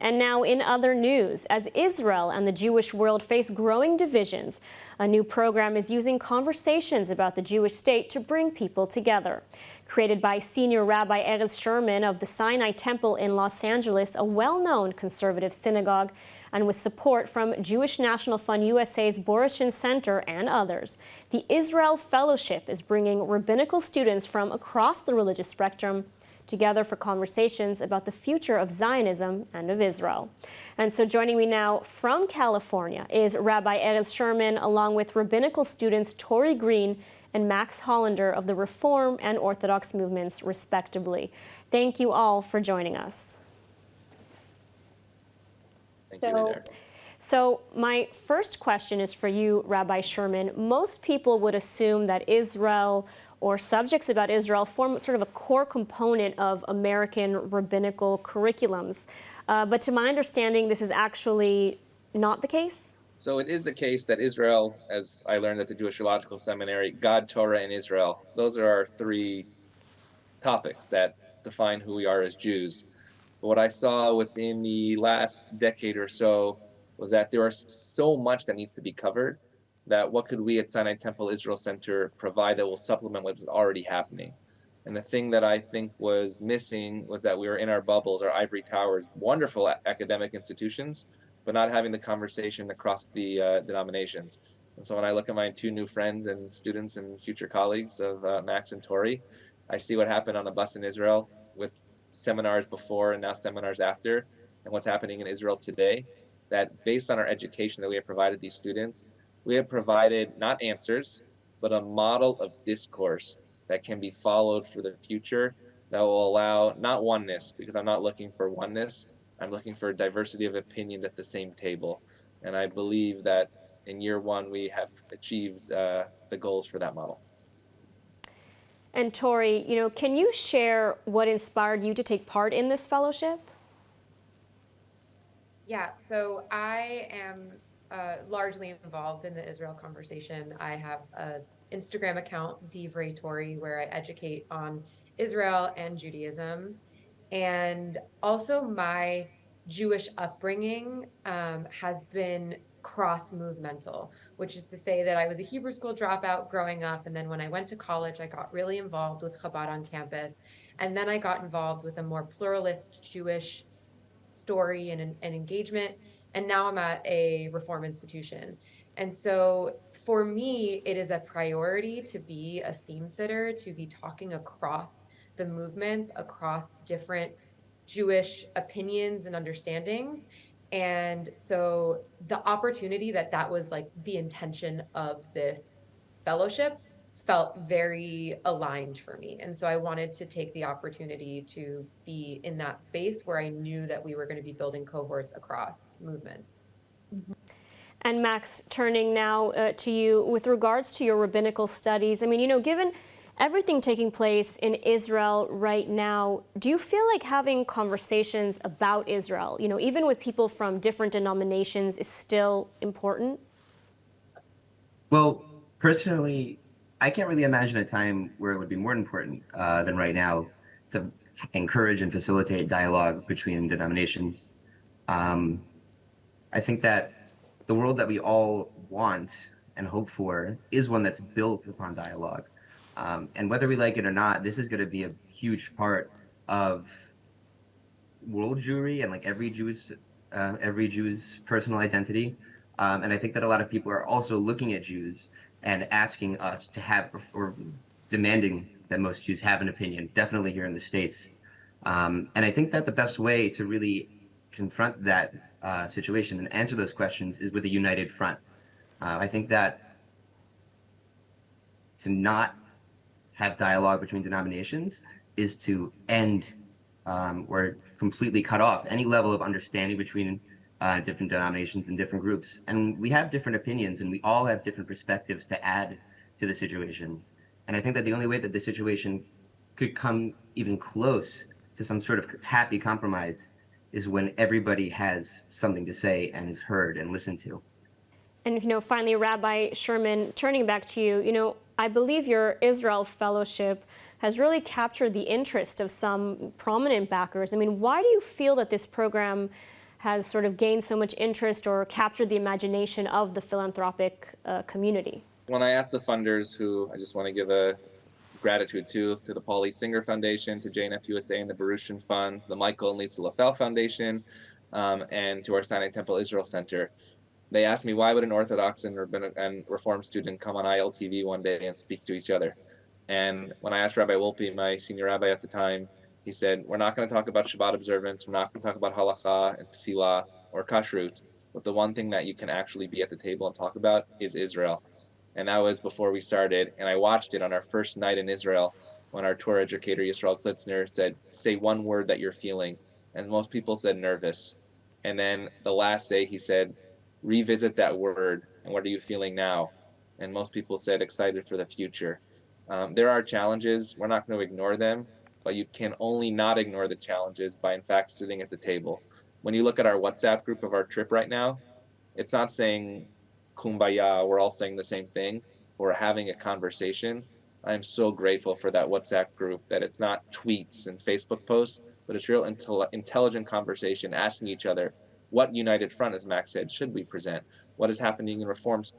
And now in other news, as Israel and the Jewish world face growing divisions, a new program is using conversations about the Jewish state to bring people together. Created by senior Rabbi Erez Sherman of the Sinai Temple in Los Angeles, a well-known conservative synagogue, and with support from Jewish National Fund USA's Borichin Center and others, the Israel Fellowship is bringing rabbinical students from across the religious spectrum together for conversations about the future of Zionism and of Israel. And so joining me now from California is Rabbi Erez Sherman, along with rabbinical students Tori, Greene, and Max Hollander of the Reform and Orthodox movements, respectively. Thank you all for joining us. Thank you. So my first question is for you, Rabbi Sherman. Most people would assume that Israel or subjects about Israel form sort of a core component of American rabbinical curriculums. But to my understanding, this is actually not the case? So it is the case that Israel, as I learned at the Jewish Theological Seminary, God, Torah, and Israel, those are our three topics that define who we are as Jews. But what I saw within the last decade or so was that there is so much that needs to be covered, that what could we at Sinai Temple Israel Center provide that will supplement what is already happening. And the thing that I think was missing was that we were in our bubbles, our ivory towers, wonderful academic institutions, but not having the conversation across the denominations. And so when I look at my two new friends and students and future colleagues of Max and Tori, I see what happened on the bus in Israel with seminars before and now seminars after, and what's happening in Israel today, that based on our education that we have provided these students, we have provided not answers, but a model of discourse that can be followed for the future that will allow not oneness, because I'm not looking for oneness, I'm looking for diversity of opinions at the same table. And I believe that in year one, we have achieved the goals for that model. And Tori, can you share what inspired you to take part in this fellowship? Yeah, so I am largely involved in the Israel conversation. I have an Instagram account, Divrei Tori, where I educate on Israel and Judaism. And also my Jewish upbringing has been cross-movemental, which is to say that I was a Hebrew school dropout growing up. And then when I went to college, I got really involved with Chabad on campus. And then I got involved with a more pluralist Jewish story and engagement. And now I'm at a Reform institution. And so for me, it is a priority to be a seam sitter, to be talking across the movements, across different Jewish opinions and understandings. And so the opportunity that was like the intention of this fellowship felt very aligned for me. And so I wanted to take the opportunity to be in that space where I knew that we were going to be building cohorts across movements. Mm-hmm. And Max, turning now to you with regards to your rabbinical studies. I mean, given everything taking place in Israel right now, do you feel like having conversations about Israel, even with people from different denominations, is still important? Well, personally, I can't really imagine a time where it would be more important than right now to encourage and facilitate dialogue between denominations. I think that the world that we all want and hope for is one that's built upon dialogue. And whether we like it or not, this is going to be a huge part of world Jewry and like every Jew's personal identity. And I think that a lot of people are also looking at Jews and asking us to have, or demanding that most Jews have an opinion, definitely here in the States. And I think that the best way to really confront that situation and answer those questions is with a united front. I think that to not have dialogue between denominations is to end or completely cut off any level of understanding between different denominations and different groups. And we have different opinions and we all have different perspectives to add to the situation. And I think that the only way that the situation could come even close to some sort of happy compromise is when everybody has something to say and is heard and listened to. And, finally, Rabbi Sherman, turning back to you, I believe your Israel Fellowship has really captured the interest of some prominent backers. I mean, why do you feel that this program has sort of gained so much interest or captured the imagination of the philanthropic community? When I asked the funders, who I just want to give a gratitude to the Paul E. Singer Foundation, to JNF USA and the Baruchon Fund, the Michael and Lisa LaFell Foundation, and to our Sinai Temple Israel Center. They asked me, why would an Orthodox and Reform student come on ILTV one day and speak to each other? And when I asked Rabbi Wolpe, my senior rabbi at the time, he said, we're not going to talk about Shabbat observance, we're not going to talk about halakha and tefillah or kashrut, but the one thing that you can actually be at the table and talk about is Israel. And that was before we started. And I watched it on our first night in Israel when our tour educator, Yisrael Klitzner, said, say one word that you're feeling. And most people said nervous. And then the last day he said, revisit that word, and what are you feeling now? And most people said excited for the future. There are challenges, we're not going to ignore them, but you can only not ignore the challenges by in fact sitting at the table. When you look at our WhatsApp group of our trip right now, it's not saying kumbaya, we're all saying the same thing, we're having a conversation. I'm so grateful for that WhatsApp group, that it's not tweets and Facebook posts, but it's real intelligent conversation, asking each other, what united front, as Max said, should we present? What is happening in reforms?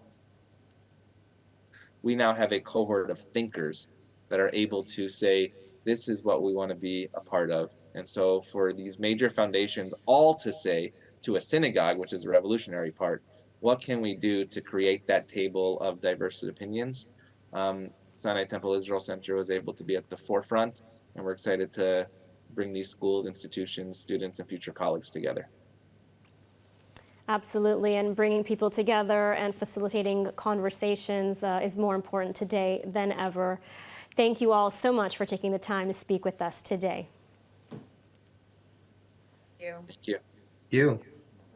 We now have a cohort of thinkers that are able to say, this is what we want to be a part of. And so for these major foundations all to say to a synagogue, which is the revolutionary part, what can we do to create that table of diverse opinions? Sinai Temple Israel Center was able to be at the forefront, and we're excited to bring these schools, institutions, students, and future colleagues together. Absolutely, and bringing people together and facilitating conversations is more important today than ever. Thank you all so much for taking the time to speak with us today. Thank you. Thank you. You.